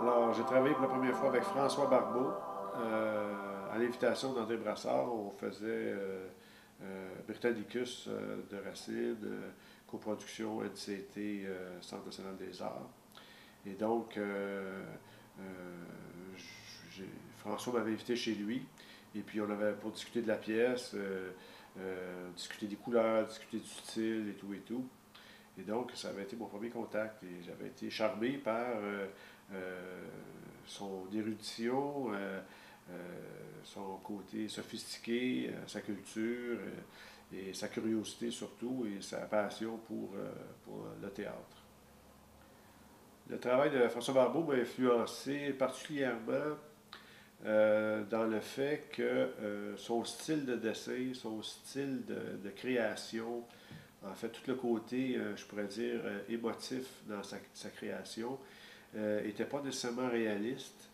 Alors, j'ai travaillé pour la première fois avec François Barbeau. À l'invitation d'André Brassard, on faisait Britannicus de Racine, coproduction NCT, Centre national des arts. Et donc, euh, François m'avait invité chez lui, et puis on avait pour discuter de la pièce, discuter des couleurs, discuter du style et tout et tout. Et donc, ça avait été mon premier contact et j'avais été charmé par euh, son érudition, euh, son côté sophistiqué, sa culture et sa curiosité surtout et sa passion pour le théâtre. Le travail de François Barbeau m'a influencé particulièrement dans le fait que son style de dessin, son style de création, en fait, tout le côté, je pourrais dire, émotif dans sa création, n'était pas nécessairement réaliste.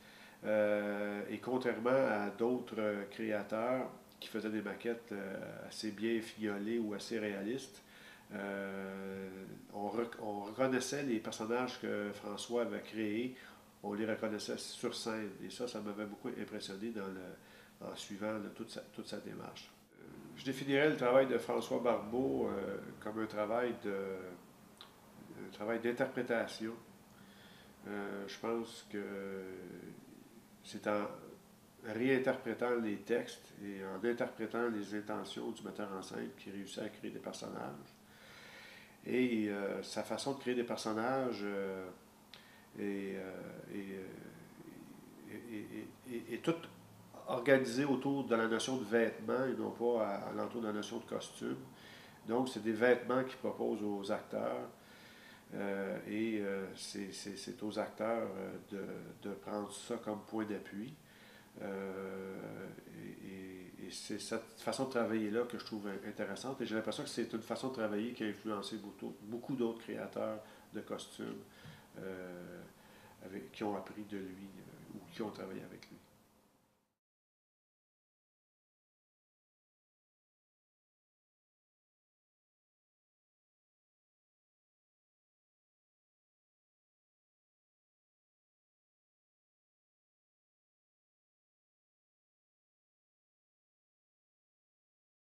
Et contrairement à d'autres créateurs qui faisaient des maquettes assez bien fignolées ou assez réalistes, on reconnaissait les personnages que François avait créés, on les reconnaissait sur scène. Et ça m'avait beaucoup impressionné en suivant toute sa démarche. Je définirais le travail de François Barbeau comme un travail d'interprétation. Je pense que c'est en réinterprétant les textes et en interprétant les intentions du metteur en scène qui réussit à créer des personnages. Et sa façon de créer des personnages est, est toute organisée autour de la notion de vêtements et non pas à l'entour de la notion de costume. Donc, c'est des vêtements qu'il propose aux acteurs c'est aux acteurs de prendre ça comme point d'appui. Et c'est cette façon de travailler-là que je trouve intéressante. Et j'ai l'impression que c'est une façon de travailler qui a influencé beaucoup d'autres créateurs de costumes qui ont appris de lui ou qui ont travaillé avec lui.